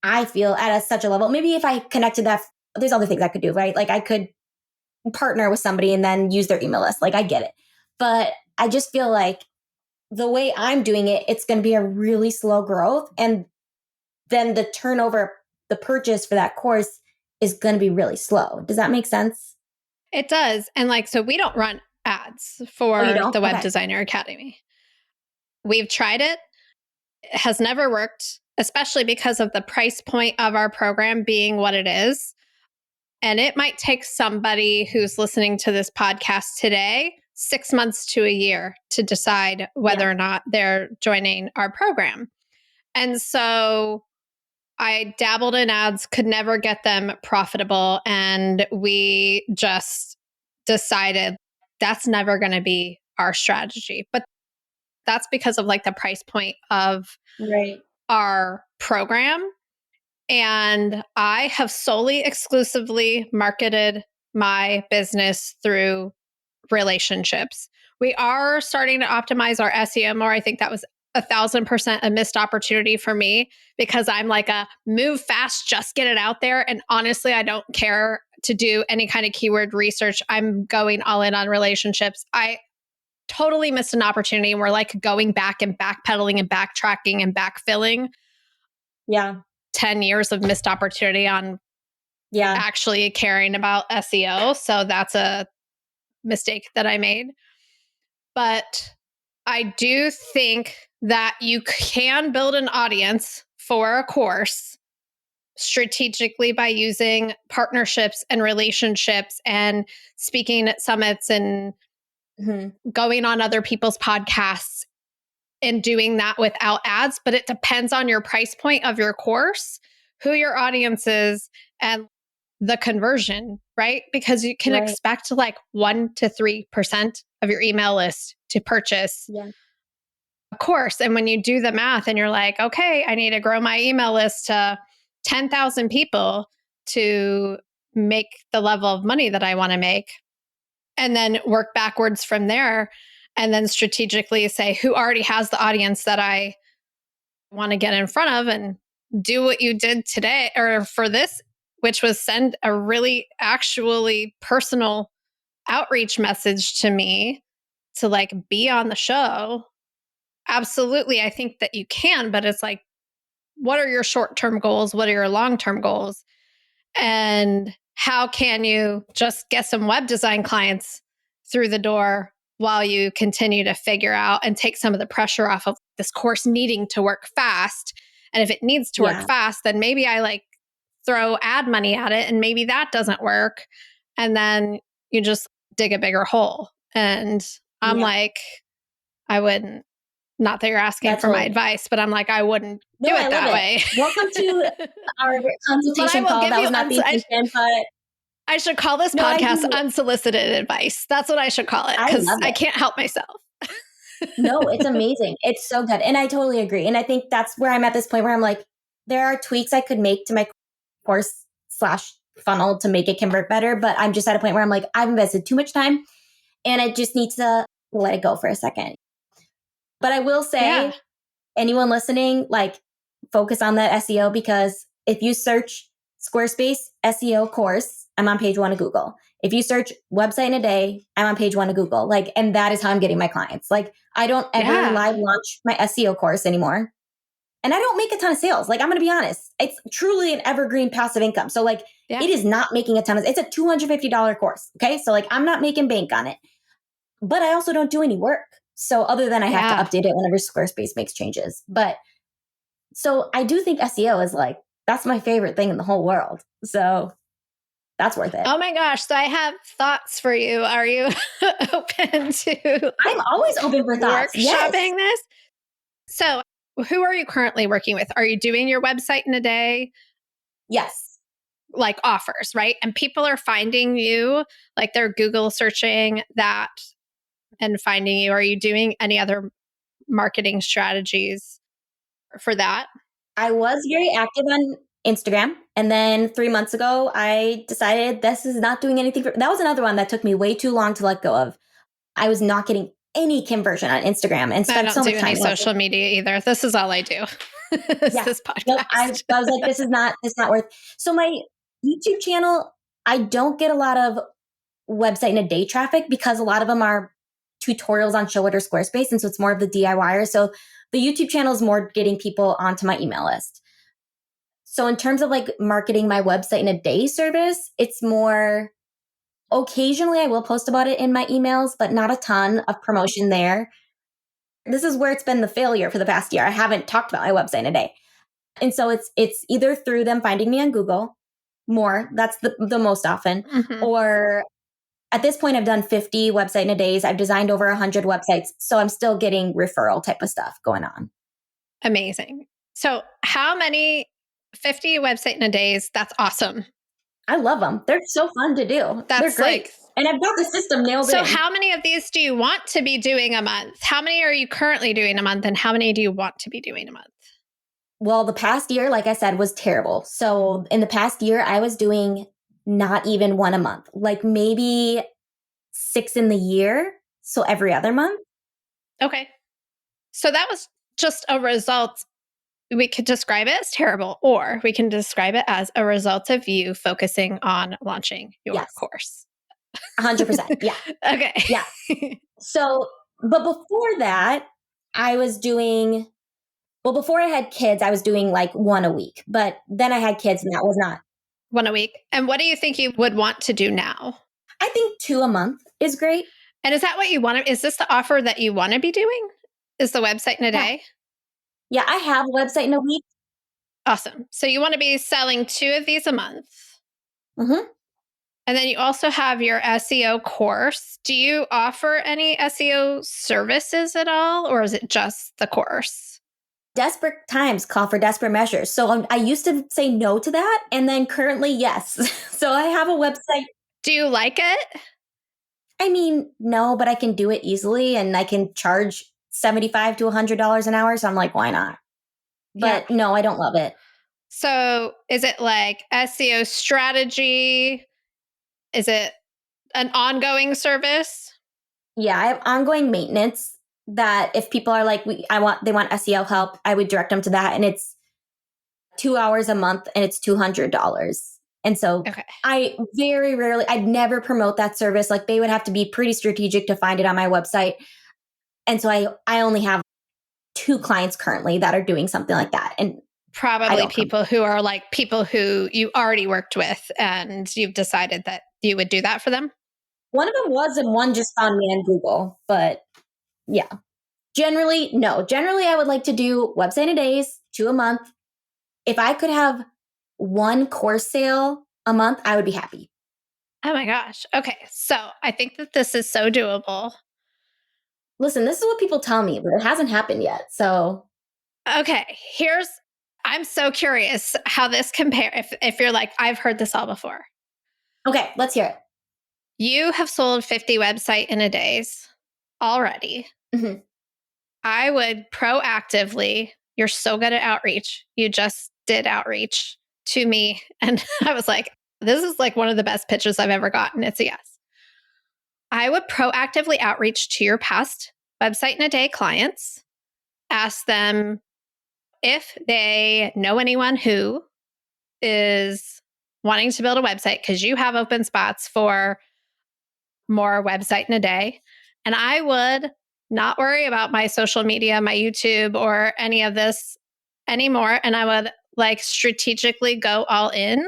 I feel at such a level. Maybe if I connected that, there's other things I could do, right? Like I could partner with somebody and then use their email list. Like I get it. But I just feel like the way I'm doing it, it's going to be a really slow growth. And then the turnover, the purchase for that course is going to be really slow. Does that make sense? It does. And like, so we don't run ads Oh, you for don't? the Web Okay. Designer Academy. We've tried it. It has never worked, especially because of the price point of our program being what it is. And it might take somebody who's listening to this podcast today 6 months to a year to decide Yeah. whether or not they're joining our program. And so I dabbled in ads, could never get them profitable. And we just decided that's never going to be our strategy. But that's because of like the price point of Right. our program. And I have solely exclusively marketed my business through relationships. We are starting to optimize our SEO more. I think that was 1,000% a missed opportunity for me because I'm like a move fast, just get it out there. And honestly, I don't care to do any kind of keyword research. I'm going all in on relationships. totally missed an opportunity. And we're like going back and backpedaling and backtracking and backfilling Yeah. 10 years of missed opportunity on Yeah. actually caring about SEO. So that's a mistake that I made. But I do think that you can build an audience for a course strategically by using partnerships and relationships and speaking at summits and going on other people's podcasts and doing that without ads. But it depends on your price point of your course, who your audience is, and the conversion, right? Because you can Right. expect like 1 to 3% of your email list to purchase Yeah. a course. And when you do the math and you're like, okay, I need to grow my email list to 10,000 people to make the level of money that I want to make, and then work backwards from there, and then strategically say who already has the audience that I want to get in front of, and do what you did today or for this, which was send a really actually personal outreach message to me to like be on the show. Absolutely. I think that you can, but it's like, what are your short term goals? What are your long term goals? And how can you just get some web design clients through the door while you continue to figure out and take some of the pressure off of this course needing to work fast? And if it needs to work Yeah. fast, then maybe I like throw ad money at it and maybe that doesn't work. And then you just dig a bigger hole. And I'm Yeah. like, I wouldn't. Not that you're asking That's for my totally. advice, but I'm like, I wouldn't do No, I it love that it. way. Welcome to our But I consultation will call. give That you, was not the intention, but I should call this no, I podcast do. unsolicited advice. That's what I should call it I because love I it. can't help myself. No, it's amazing. It's so good. And I totally agree. And I think that's where I'm at this point where I'm like, there are tweaks I could make to my course slash funnel to make it convert better. But I'm just at a point where I'm like, I've invested too much time and I just need to let it go for a second. But I will Yeah. say, anyone listening, like focus on that SEO because if you search Squarespace SEO course, I'm on page 1 of Google. If you search website in a day, I'm on page 1 of Google. Like, and that is how I'm getting my clients. Like, I don't ever Yeah. live launch my SEO course anymore. And I don't make a ton of sales. Like, I'm going to be honest. It's truly an evergreen passive income. So like, Yeah. it is not making a ton of, it's a $250 course. Okay. So like, I'm not making bank on it, but I also don't do any work. So other than I have to Yeah. update it whenever Squarespace makes changes. But so I do think SEO is like, that's my favorite thing in the whole world. So that's worth it. Oh my gosh. So I have thoughts for you. Are you open to I'm always open for thoughts. Yes. workshopping this? So who are you currently working with? Are you doing your website in a day? Yes. Like offers, right? And people are finding you, like they're Google searching that and finding you. Are you doing any other marketing strategies for that? I was very active on Instagram. And then 3 months ago, I decided this is not doing anything. That was another one that took me way too long to let go of. I was not getting any conversion on Instagram and I spent don't so do much any time. social media either. This is all I do. Is Yeah. this Nope. I podcast. was like, it's not worth. So my YouTube channel, I don't get a lot of website in a day traffic because a lot of them are tutorials on Showit or Squarespace. And so it's more of the DIYer. So the YouTube channel is more getting people onto my email list. So in terms of like marketing my website in a day service, it's more occasionally I will post about it in my emails, but not a ton of promotion there. This is where it's been the failure for the past year. I haven't talked about my website in a day. And so it's either through them finding me on Google more, that's the most often, or at this point I've done 50 website in a days. I've designed over 100 websites. So I'm still getting referral type of stuff going on. Amazing. So how many 50 website in a days? That's awesome. I love them. They're so fun to do. They're That's great. like, And I've got the system nailed so in. how many of these do you want to be doing a month? How many are you currently doing a month? And how many do you want to be doing a month? Well, the past year, like I said, was terrible. So in the past year, I was doing not even one a month, like maybe 6 in the year. So every other month. Okay. So that was just a result. We could describe it as terrible, or we can describe it as a result of you focusing on launching your Yes. course. 100%. Yeah. Okay. Yeah. So But before that, I was doing, well, before I had kids, I was doing like one a week. But then I had kids and that was not. One a week. And what do you think you would want to do now? I think two a month is great. And is that what you want to, is this the offer that you want to be doing? Is the website in a Yeah. day? Yeah, I have a website in a week. Awesome. So you want to be selling 2 of these a month. Hmm. And then you also have your SEO course. Do you offer any SEO services at all, or is it just the course? Desperate times call for desperate measures. So I used to say no to that. And then currently, yes. So I have a website. Do you like it? I mean, no, but I can do it easily and I can charge 75 to $100 an hour. So I'm like, why not? Yeah. But no, I don't love it. So is it like SEO strategy? Is it an ongoing service? Yeah, I have ongoing maintenance that if people are like, they want SEO help, I would direct them to that. And it's 2 hours a month and it's $200. And so Okay. I very rarely, I'd never promote that service. Like they would have to be pretty strategic to find it on my website. And so I only have two clients currently that are doing something like that. And I Probably don't come. people who are like people who you already worked with and you've decided that you would do that for them. One of them was, and one just found me on Google. But yeah, generally, no. Generally, I would like to do website a days, two a month. If I could have one course sale a month, I would be happy. Oh my gosh. Okay. So I think that this is so doable. Listen, this is what people tell me, but it hasn't happened yet. So, Okay. I'm so curious how this compare if you're like, I've heard this all before. okay, let's hear it. You have sold 50 website in a days already. Mhm. I would proactively, you're so good at outreach. You just did outreach to me. And I was like, this is like one of the best pitches I've ever gotten. It's a yes. I would proactively outreach to your past website in a day clients, ask them if they know anyone who is wanting to build a website because you have open spots for more website in a day. And I would not worry about my social media, my YouTube, or any of this anymore. And I would like strategically go all in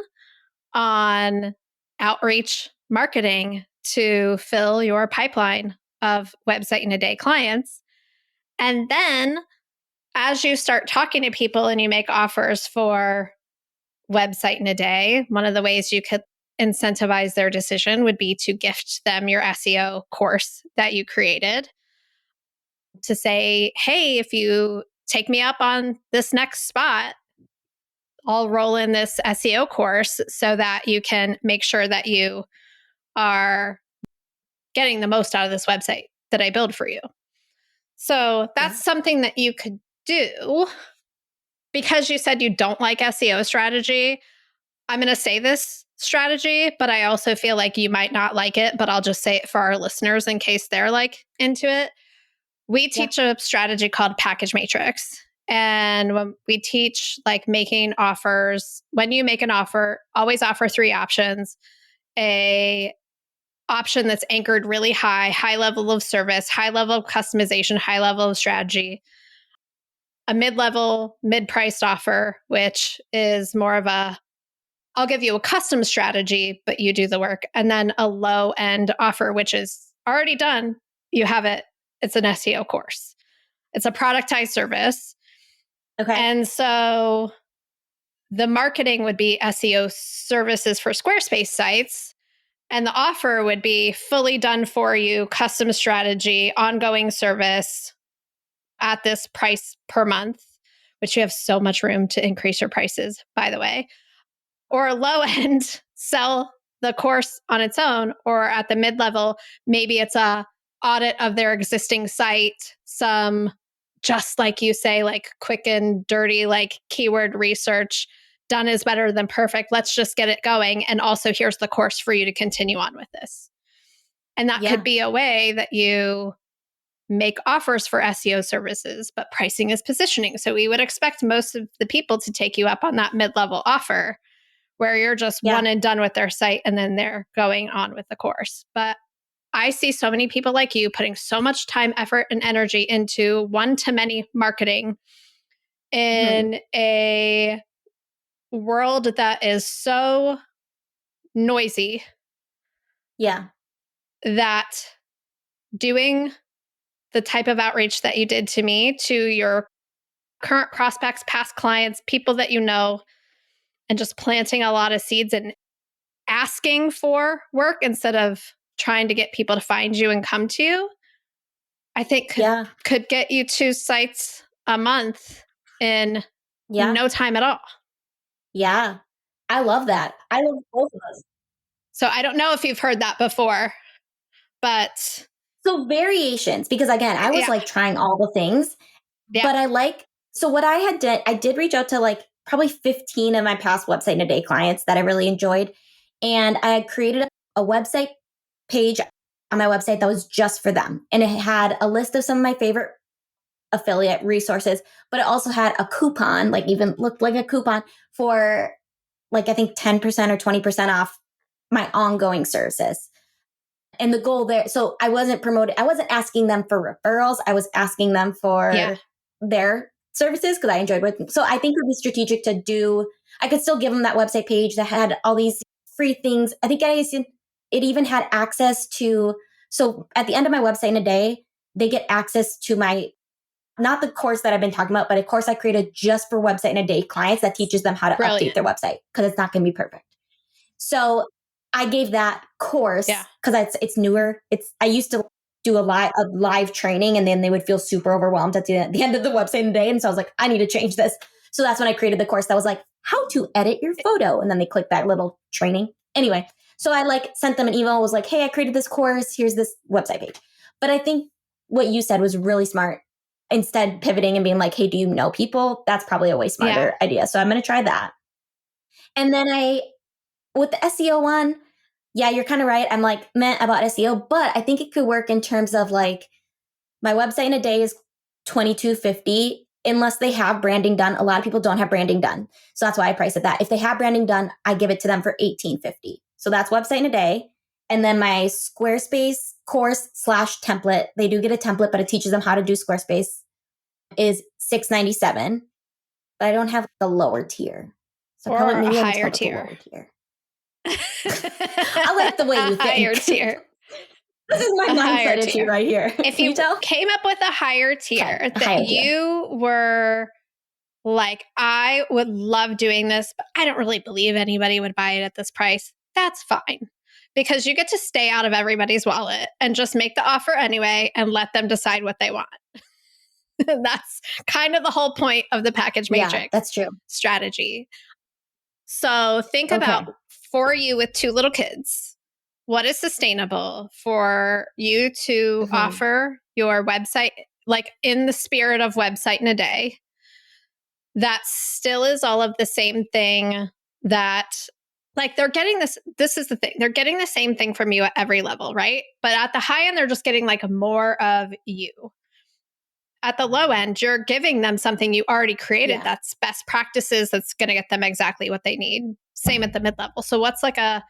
on outreach marketing to fill your pipeline of website in a day clients. And then as you start talking to people and you make offers for website in a day, one of the ways you could incentivize their decision would be to gift them your SEO course that you created to say, hey, if you take me up on this next spot, I'll roll in this SEO course so that you can make sure that you are getting the most out of this website that I build for you. So Yeah. that's something that you could do because you said you don't like SEO strategy. I'm going to say this strategy, but I also feel like you might not like it, but I'll just say it for our listeners in case they're like into it. We Yeah. teach a strategy called package matrix. And when we teach like making offers, when you make an offer, always offer 3 options. A option that's anchored really high level of service, high level of customization, high level of strategy. A mid-level, mid-priced offer, which is more of a I'll give you a custom strategy, but you do the work. And then a low end offer, which is already done. You have it. It's an SEO course. It's a productized service. Okay. And so the marketing would be SEO services for Squarespace sites. And the offer would be fully done for you, custom strategy, ongoing service at this price per month, which you have so much room to increase your prices, by the way. Or low end, sell the course on its own, or at the mid level, maybe it's a audit of their existing site, some just like you say, like quick and dirty, like keyword research. Done is better than perfect. Let's just get it going. And also, here's the course for you to continue on with this. And that could Yeah. be a way that you make offers for SEO services, but pricing is positioning. So we would expect most of the people to take you up on that mid level offer where you're just Yeah. one and done with their site and then they're going on with the course. But I see so many people like you putting so much time, effort, and energy into one-to-many marketing Mhm. in a world that is so noisy Yeah. that doing the type of outreach that you did to me, to your current prospects, past clients, people that you know, and just planting a lot of seeds and asking for work instead of trying to get people to find you and come to you, I think Yeah. could get you 2 sites a month in Yeah. no time at all. Yeah. I love that. I love both of those. So I don't know if you've heard that before, but So variations, because again, I was yeah, like trying all the things, yeah, but so what I did reach out to like probably 15 of my past website in a day clients that I really enjoyed. And I had created a website page on my website that was just for them. And it had a list of some of my favorite affiliate resources, but it also had a coupon, like even looked like a coupon for like I think 10% or 20% off my ongoing services. And the goal there, so I wasn't asking them for referrals. I was asking them yeah, for their services because I enjoyed working. So I think it would be strategic to do, I could still give them that website page that had all these free things. I think it even had access to, so at the end of my website in a day, they get access to my, not the course that I've been talking about, but a course I created just for website in a day clients that teaches them how to update brilliant. their website because it's not going to be perfect. So I gave that Yeah, course because it's newer. I used to do a lot of live training, and then they would feel super overwhelmed at the end of the website in the day. And so I was like, I need to change this. So that's when I created the course that was like how to edit your photo, and then they click that little training. Anyway, so I like sent them an email. Was like, hey, I created this course. Here's this website page. But I think what you said was really smart. Instead, pivoting and being like, hey, do you know people? That's probably a way yeah, smarter idea. So I'm going to try that. And then with the SEO one, yeah, you're kind of right. I'm like meh about SEO, but I think it could work in terms of like my website in a day is 2250 unless they have branding done. A lot of people don't have branding done. So that's why I price it that. If they have branding done, I give it to them for 1850. So that's website in a day. And then my Squarespace course/template, they do get a template, but it teaches them how to do Squarespace is 697. But I don't have the lower tier. So or probably a maybe I need to go higher with the tier. lower tier. I like the way A you higher think. tier. This is my A higher mindset issue tier. right here. If Can you you tell? came up with a higher Okay, tier a that higher tier. you were like, I would love doing this, but I don't really believe anybody would buy it at this price, that's fine. Because you get to stay out of everybody's wallet and just make the offer anyway and let them decide what they want. That's kind of the whole point of the package Yeah, matrix that's true. strategy. So think about, Okay. for you with 2 little kids, what is sustainable for you to Hmm. offer your website, like in the spirit of website in a day, that still is all of the same thing, that like they're getting this is the thing, they're getting the same thing from you at every level, right? But at the high end, they're just getting like more of you. At the low end, you're giving them something you already created Yeah. that's best practices, that's going to get them exactly what they need. Same at the mid level. So what's like a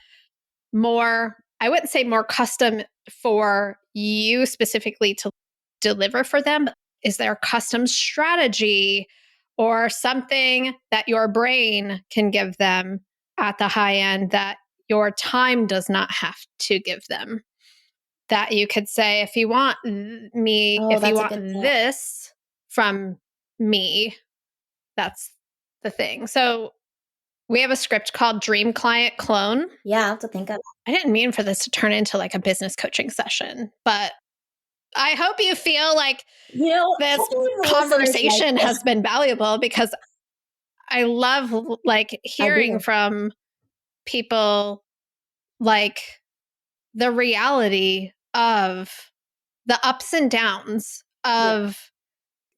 more, I wouldn't say more custom for you specifically to deliver for them, but is there a custom strategy or something that your brain can give them at the high end that your time does not have to give them? That you could say, Oh, if you that's a want good point. this from me, that's the thing. So we have a script called Dream Client Clone. Yeah, I have to think of I didn't mean for this to turn into like a business coaching session, but I hope you feel like this hopefully the listeners like conversation this. has been valuable, because I love like I hearing do. from people like the reality of the ups and downs Yeah. of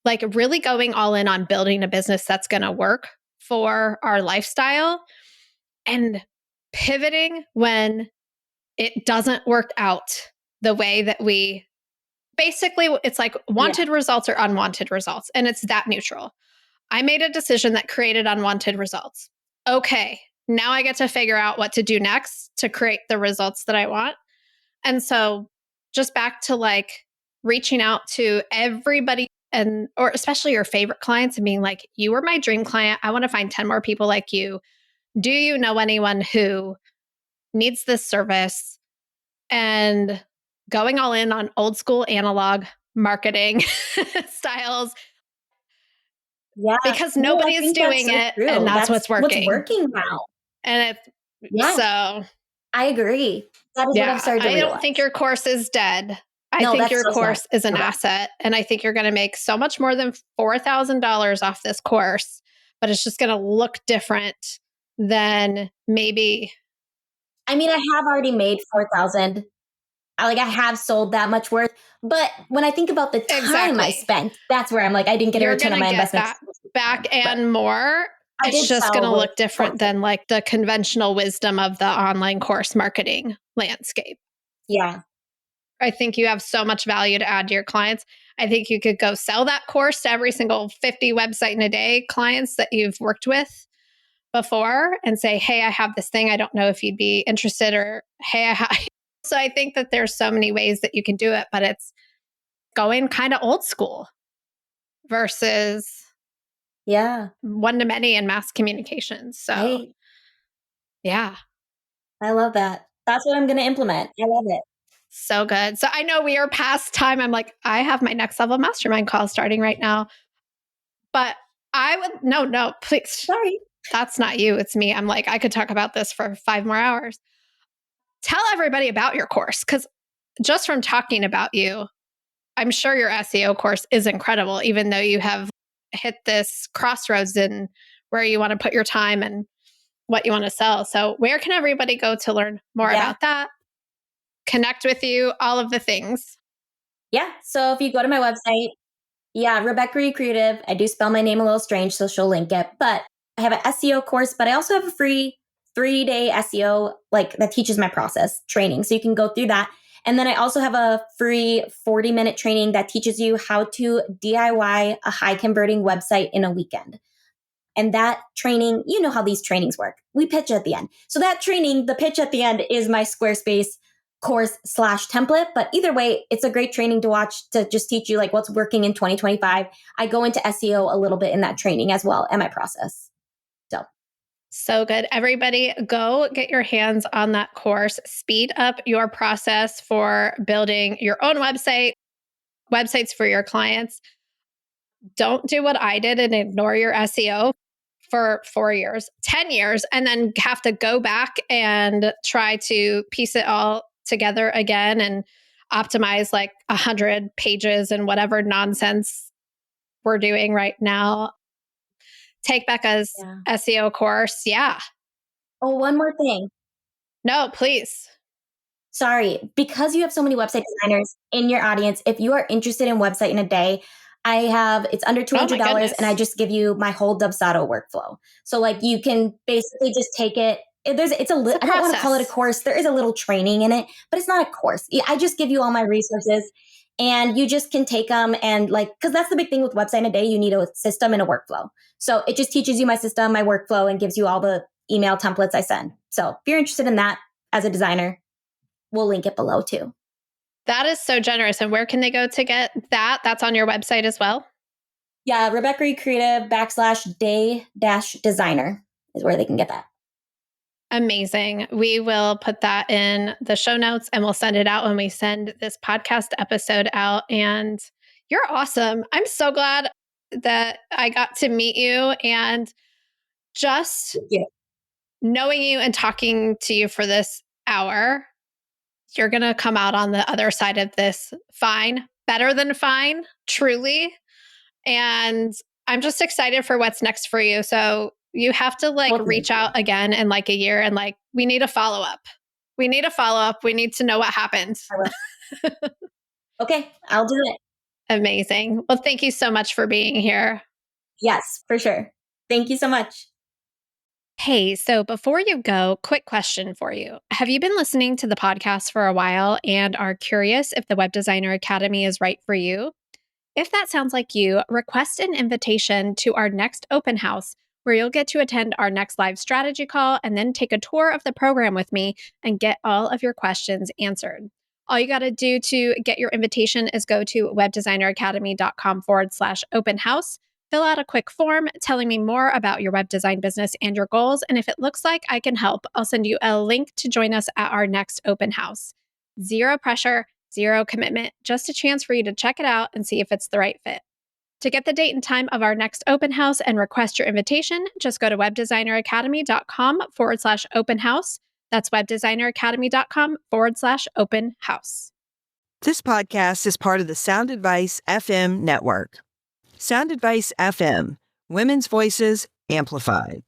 like really going all in on building a business that's going to work for our lifestyle, and pivoting when it doesn't work out the way that we basically, it's like Yeah. wanted results or unwanted results, and it's that neutral. I made a decision that created unwanted results. Okay, now I get to figure out what to do next to create the results that I want. And so just back to like reaching out to everybody or especially your favorite clients and being like, you were my dream client. I want to find 10 more people like you. Do you know anyone who needs this service? And going all in on old school analog marketing styles Yeah. because No, I nobody's think that's doing so it and true. that's That's what's what's working. working now. And Yeah, so I agree. That is what I've yeah, started to I don't think realize. your course is dead. I No, think that's your so smart. course is an Love that. asset. And I think you're going to make so much more than $4,000 off this course, but it's just going to look different than maybe. I mean, I have already made 4,000. I have sold that much worth, but when I think about the time I Exactly. spent, that's where I'm like, I didn't get a You're return going on to my get investment. that back But and more. I It's did just going sell to with look different 4,000. than like the conventional wisdom of the online course marketing landscape. Yeah. I think you have so much value to add to your clients. I think you could go sell that course to every single 50 website in a day clients that you've worked with before and say, hey, I have this thing. I don't know if you'd be interested, or hey, So I think that there's so many ways that you can do it, but it's going kind of old school versus Yeah. one to many in mass communications. So I yeah, I love that. That's what I'm going to implement. I love it. so good. So I know we are past time. I'm like, I have my next level mastermind call starting right now. But I would, no, please. Sorry. That's not you. It's me. I'm like, I could talk about this for 5 more hours. Tell everybody about your course because just from talking about you, I'm sure your SEO course is incredible, even though you have hit this crossroads in where you want to put your time and what you want to sell. So, where can everybody go to learn more Yeah. about that? Connect with you, all of the things. Yeah. So if you go to my website, yeah, Rebecca Reed Creative. I do spell my name a little strange, so she'll link it. But I have an SEO course, but I also have a free 3-day SEO like that teaches my process training. So you can go through that. And then I also have a free 40-minute training that teaches you how to DIY a high converting website in a weekend. And that training, you know how these trainings work. We pitch at the end. So that training, the pitch at the end is my Squarespace course/template. But either way, it's a great training to watch to just teach you like what's working in 2025. I go into SEO a little bit in that training as well and my process. So good. Everybody, go get your hands on that course. Speed up your process for building your own websites for your clients. Don't do what I did and ignore your SEO for 4 years, 10 years, and then have to go back and try to piece it all together again and optimize like 100 pages and whatever nonsense we're doing right now. Take Bekah's Yeah. SEO course. Yeah. Oh, one more thing. No, please. Sorry, because you have so many website designers in your audience, if you are interested in website in a day, it's under Oh my $200 and I goodness. just give you my whole Dubsado workflow. So like you can basically just take it. It's a I don't want to call it a process. course. There is a little training in it, but it's not a course. I just give you all my resources and you just can take them and like, cause that's the big thing with website in a day. You need a system and a workflow. So it just teaches you my system, my workflow, and gives you all the email templates I send. So if you're interested in that as a designer, we'll link it below too. That is so generous. And where can they go to get that? That's on your website as well. Yeah, Rebecca Reed Creative /day-designer is where they can get that. Amazing. We will put that in the show notes and we'll send it out when we send this podcast episode out. And you're awesome. I'm so glad that I got to meet you and just Yeah. knowing you and talking to you for this hour. You're going to come out on the other side of this fine, better than fine, truly. And I'm just excited for what's next for you. So you have to like Well, thank reach you. out again in like a year and like, we need a follow up. We need a follow up. We need to know what happened. I will. Okay, I'll do it. Amazing. Well, thank you so much for being here. Yes, for sure. Thank you so much. Hey, so before you go, quick question for you. Have you been listening to the podcast for a while and are curious if the Web Designer Academy is right for you? If that sounds like you, request an invitation to our next open house where you'll get to attend our next live strategy call and then take a tour of the program with me and get all of your questions answered. All you got to do to get your invitation is go to webdesigneracademy.com/open house. Fill out a quick form telling me more about your web design business and your goals. And if it looks like I can help, I'll send you a link to join us at our next open house. Zero pressure, zero commitment, just a chance for you to check it out and see if it's the right fit. To get the date and time of our next open house and request your invitation, just go to webdesigneracademy.com/open house. That's webdesigneracademy.com/open house. This podcast is part of the Sound Advice FM network. Sound Advice FM, women's voices amplified.